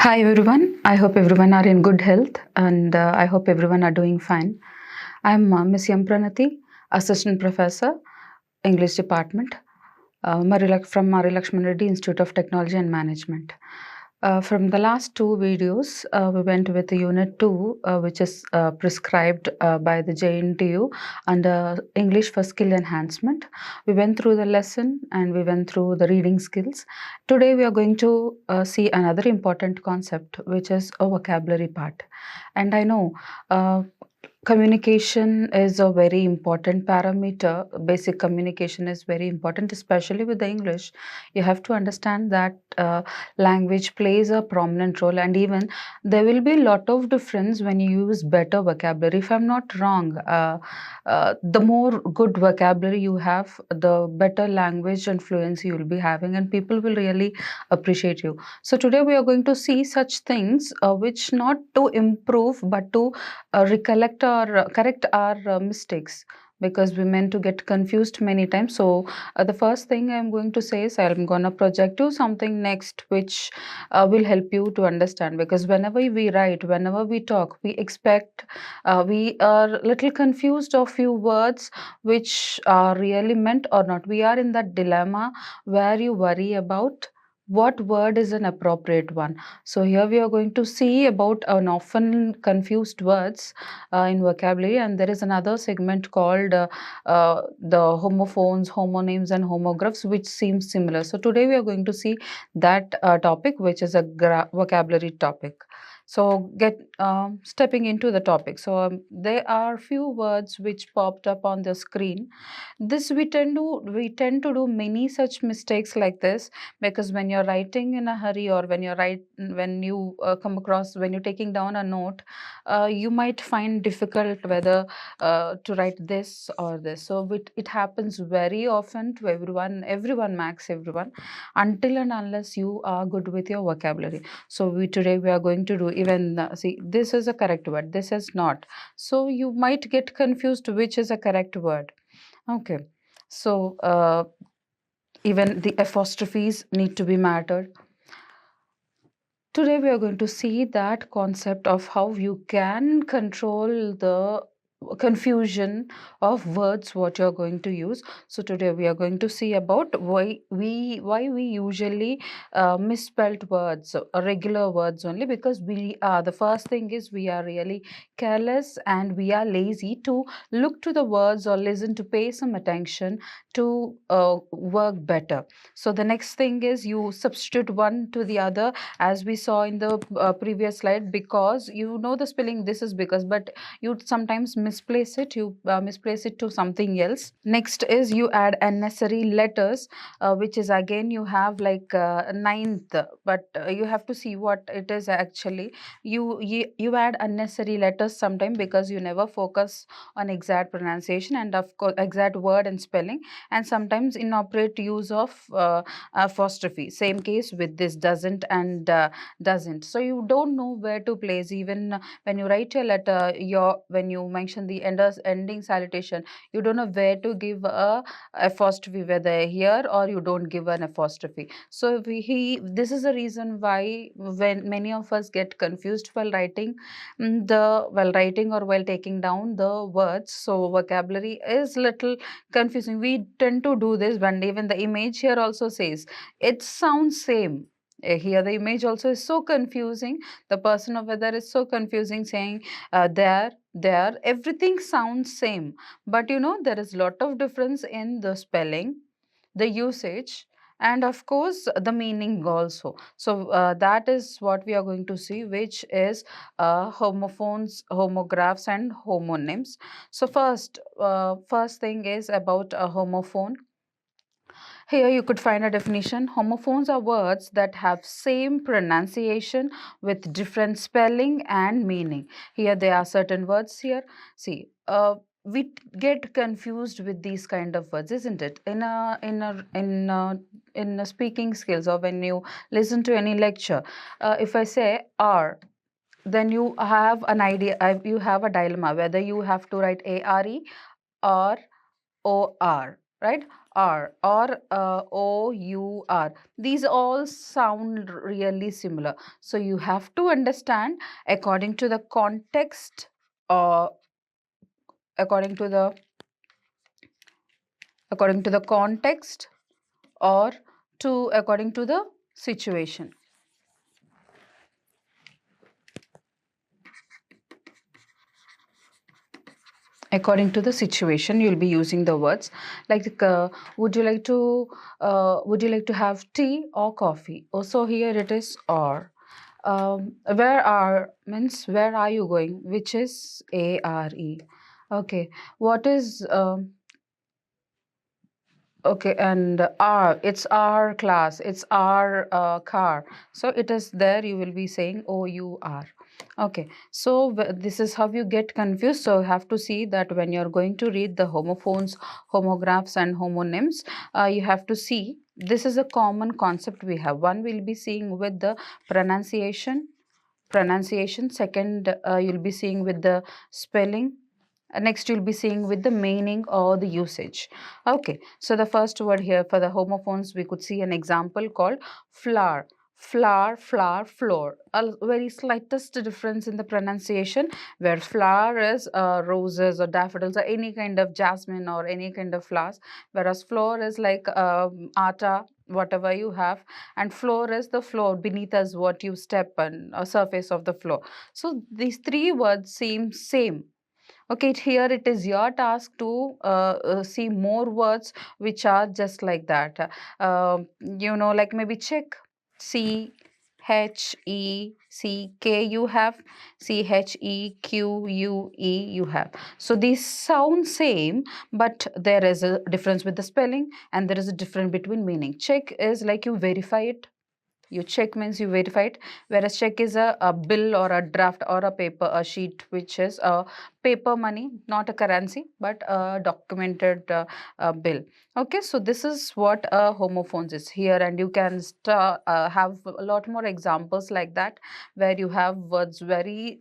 Hi everyone. I hope everyone are in good health and I hope everyone are doing fine. I'm Miss Pranathi, Assistant Professor, English Department, from Marri Laxman Reddy Institute of Technology and Management. From the last two videos, we went with the Unit 2, which is prescribed by the JNTU under English for Skill Enhancement. We went through the lesson and we went through the reading skills. Today, we are going to see another important concept, which is a vocabulary part. And I know communication is a very important parameter. Basic communication is very important, especially with the English. You have to understand that language plays a prominent role, and even there will be a lot of difference when you use better vocabulary. If I'm not wrong, the more good vocabulary you have, the better language and fluency you'll be having, and people will really appreciate you. So today we are going to see such things which not to improve but to recollect or correct our mistakes, because we meant to get confused many times. So the first thing I'm going to say is I'm going to project you something next which will help you to understand, because whenever we write, whenever we talk, we expect we are little confused of few words which are really meant or not. We are in that dilemma where you worry about what word is an appropriate one. So here we are going to see about an often confused words in vocabulary, and there is another segment called the homophones, homonyms and homographs, which seems similar. So today we are going to see that topic, which is a vocabulary topic. So get stepping into the topic. So there are few words which popped up on the screen. This we tend to do many such mistakes like this, because when you're writing in a hurry, or when you come across, when you're taking down a note, you might find difficult whether to write this or this. So it happens very often to everyone max everyone, until and unless you are good with your vocabulary. So today we are going to do, even see, this is a correct word, this is not. So you might get confused which is a correct word. Okay. So even the apostrophes need to be mattered. Today we are going to see that concept of how you can control the confusion of words what you're going to use. So today we are going to see about why we usually misspelt words, regular words only, because we are, the first thing is, we are really careless and we are lazy to look to the words or listen to pay some attention to work better. So the next thing is, you substitute one to the other, as we saw in the previous slide, because you know the spelling, this is because, but you sometimes misplace it, you misplace it to something else. Next is, you add unnecessary letters, which is again, you have like ninth, but you have to see what it is actually. You add unnecessary letters sometime, because you never focus on exact pronunciation and of course exact word and spelling, and sometimes inappropriate use of apostrophe. Same case with this doesn't and doesn't. So you don't know where to place, even when you write your letter, when you mention the ending salutation, you don't know where to give a apostrophe, whether here or you don't give an apostrophe. So this is the reason why when many of us get confused while writing, while writing or while taking down the words. So vocabulary is little confusing. We tend to do this, when even the image here also says it sounds same. Here the image also is so confusing. The person over there is so confusing, saying there, everything sounds same, but there is lot of difference in the spelling, the usage, and of course the meaning also. So that is what we are going to see, which is homophones, homographs and homonyms. So first thing is about a homophone. Here you could find a definition. Homophones are words that have same pronunciation with different spelling and meaning. Here there are certain words here. See, we get confused with these kind of words, isn't it? In a speaking skills, or when you listen to any lecture, if I say are, then you have an idea, you have a dilemma whether you have to write ARE or OR, right? R or OUR. These all sound really similar. So you have to understand according to the context, or according to the context, or to according to the situation. According to the situation, you'll be using the words like, would you like to have tea or coffee? Also here it is or. Where are means where are you going, which is ARE. Okay, what is okay, and our, it's our class, it's our car. So it is there, you will be saying OUR. Okay, so this is how you get confused. So you have to see that when you're going to read the homophones, homographs, and homonyms, you have to see this is a common concept we have. One will be seeing with the pronunciation. Second, you'll be seeing with the spelling. Next, you'll be seeing with the meaning or the usage. Okay, so the first word here for the homophones, we could see an example called flower. Flower, flower, floor. A very slightest difference in the pronunciation, where flower is roses or daffodils or any kind of jasmine or any kind of flowers, whereas floor is like atta, whatever you have, and floor is the floor beneath us, what you step on, a surface of the floor. So these three words seem same. Okay, here it is your task to see more words which are just like that. Like maybe check. CHECK you have, CHEQUE you have. So these sound same, but there is a difference with the spelling and there is a difference between meaning. Check is like you verify it. You check means you verify it, whereas check is a bill or a draft or a paper, a sheet, which is a paper money, not a currency, but a documented bill. Okay, so this is what a homophones is here, and you can have a lot more examples like that, where you have words very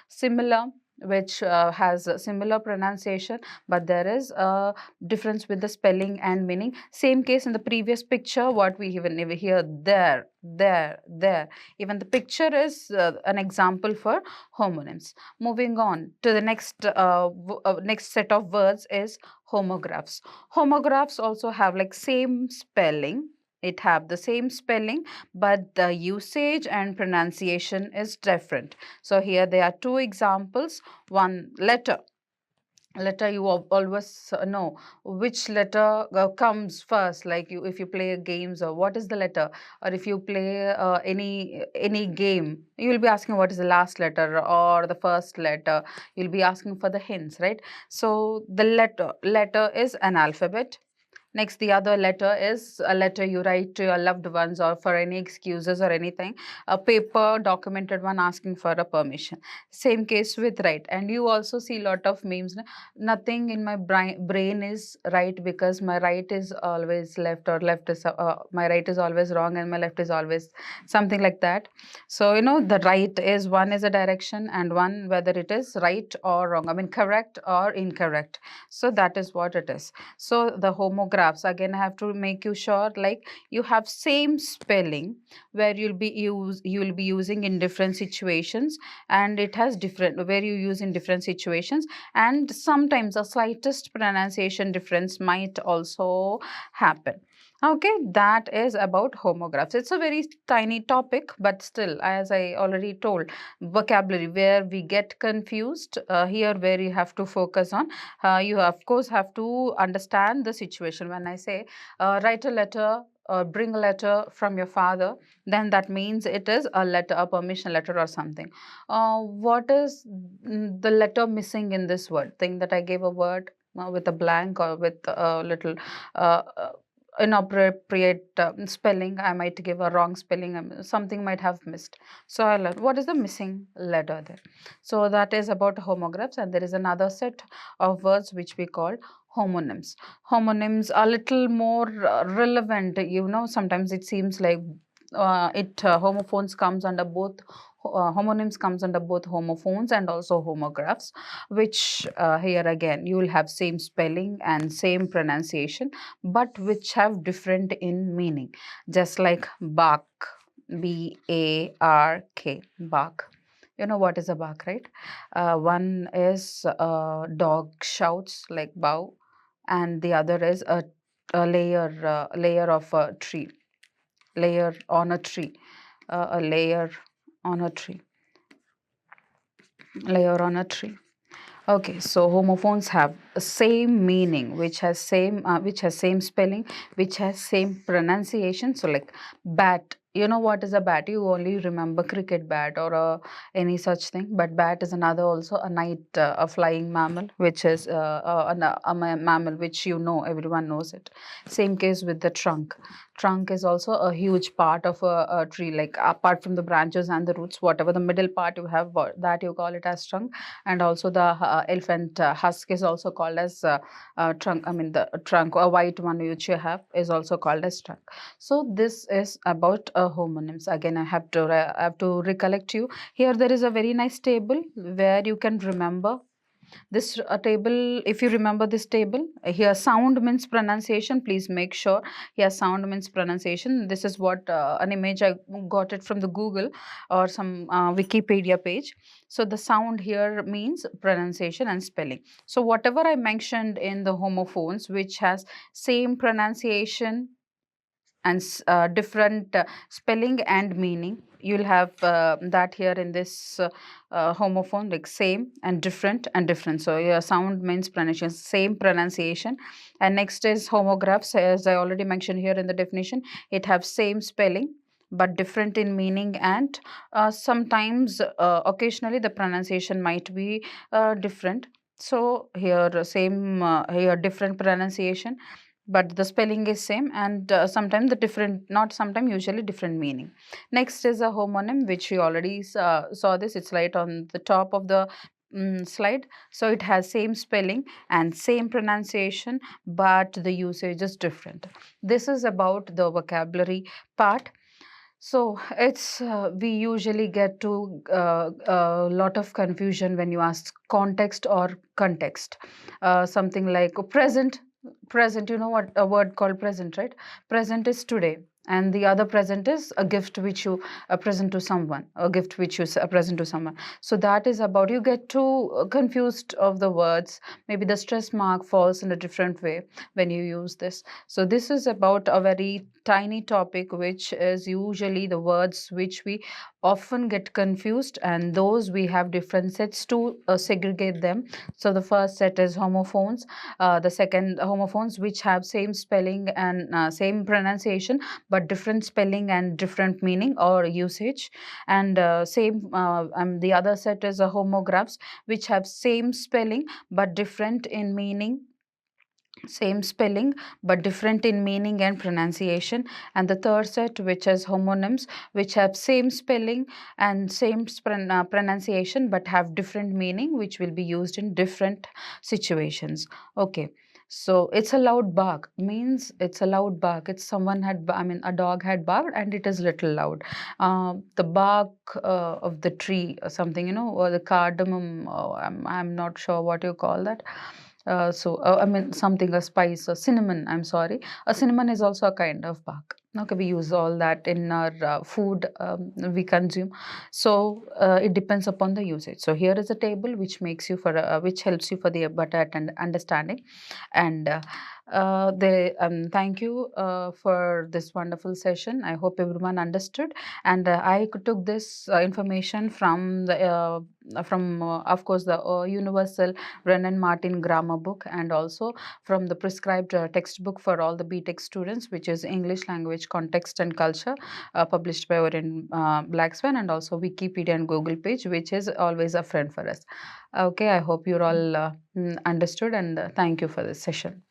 similar, which has a similar pronunciation, but there is a difference with the spelling and meaning. Same case in the previous picture, what we even here, there. Even the picture is an example for homonyms. Moving on to the next next set of words is homographs. Homographs also have like same spelling. It have the same spelling, but the usage and pronunciation is different. So here there are two examples. One, letter, you always know which letter comes first, like you, if you play games, or what is the letter, or if you play any game, you will be asking what is the last letter or the first letter. You'll be asking for the hints, right? So the letter is an alphabet. Next, the other letter is a letter you write to your loved ones or for any excuses or anything. A paper documented one asking for a permission. Same case with right. And you also see a lot of memes. Nothing in my brain is right because my right is always left, or left is my right is always wrong and my left is always something like that. So the right is, one is a direction, and one whether it is right or wrong. I mean correct or incorrect. So that is what it is. So the homographs, again I have to make you sure, like you have same spelling, where you'll be using in different situations, and it has different where you use in different situations, and sometimes a slightest pronunciation difference might also happen. Okay, that is about homographs. It's a very tiny topic, but still, as I already told, vocabulary where we get confused, here where you have to focus on. You of course have to understand the situation. When I say write a letter or bring a letter from your father, then that means it is a letter, a permission letter or something. What is the letter missing in this word? Think that I gave a word with a blank or with a little inappropriate spelling. I might give a wrong spelling, something might have missed. So I learned what is the missing letter there. So that is about homographs, and there is another set of words which we call homonyms. Homonyms are little more relevant. Sometimes it seems like homophones comes under both homonyms comes under both homophones and also homographs, which here again you will have same spelling and same pronunciation, but which have different in meaning. Just like bark, bark, bark. You know what is a bark, right? One is dog shouts like bow, and the other is a layer of a tree, layer on a tree, a layer on a tree, layer on a tree. Okay, so homophones have a same meaning, which has same spelling, which has same pronunciation. So like bat, you know what is a bat? You only remember cricket bat or any such thing. But bat is another also a night a flying mammal, which is mammal which you know everyone knows it. Same case with the trunk. Trunk is also a huge part of a tree. Like apart from the branches and the roots, whatever the middle part you have, that you call it as trunk. And also the elephant husk is also called as trunk. I mean the trunk, a white one which you have is also called as trunk. So this is about homonyms. Again, I have to recollect you. Here there is a very nice table where you can remember this table. If you remember this table, here sound means pronunciation. Please make sure here sound means pronunciation. This is what an image I got it from the Google or some Wikipedia page. So the sound here means pronunciation and spelling. So whatever I mentioned in the homophones, which has same pronunciation and different spelling and meaning, you'll have that here in this homophone, like same and different. So your sound means pronunciation, same pronunciation. And next is homographs, as I already mentioned here in the definition. It have same spelling but different in meaning, and sometimes occasionally the pronunciation might be different. So here same here different pronunciation, but the spelling is same, and sometimes the different, not sometimes, usually different meaning. Next is a homonym, which we already saw this. It's right on the top of the slide. So it has same spelling and same pronunciation, but the usage is different. This is about the vocabulary part. So it's we usually get to a lot of confusion when you ask context or context. Something like present. Present, you know what a word called present, right? Present is today, and the other present is a gift which you present to someone, a gift which you present to someone. So that is about, you get too confused of the words. Maybe the stress mark falls in a different way when you use this. So this is about a very tiny topic, which is usually the words which we often get confused, and those we have different sets to segregate them. So the first set is homophones, the second homophones which have same spelling and same pronunciation but different spelling and different meaning or usage. And the other set is homographs, which have same spelling but different in meaning, same spelling but different in meaning and pronunciation. And the third set, which is homonyms, which have same spelling and same pronunciation but have different meaning, which will be used in different situations. Okay, so it's a loud bark means it's a loud bark. It's someone had, I mean, a dog had barked and it is little loud. The bark of the tree or something, you know, or the cardamom, I'm not sure what you call that. I mean something, a spice, a cinnamon, I'm sorry. A cinnamon is also a kind of bark. Okay, we use all that in our food we consume. So it depends upon the usage. So here is a table which makes you for which helps you for the better understanding. And thank you for this wonderful session. I hope everyone understood. And I took this information from the of course the universal Brennan Martin grammar book, and also from the prescribed textbook for all the BTech students, which is English language context and culture, published by Oren Laxman, and also Wikipedia and Google page, which is always a friend for us. Okay, I hope you're all understood, and thank you for this session.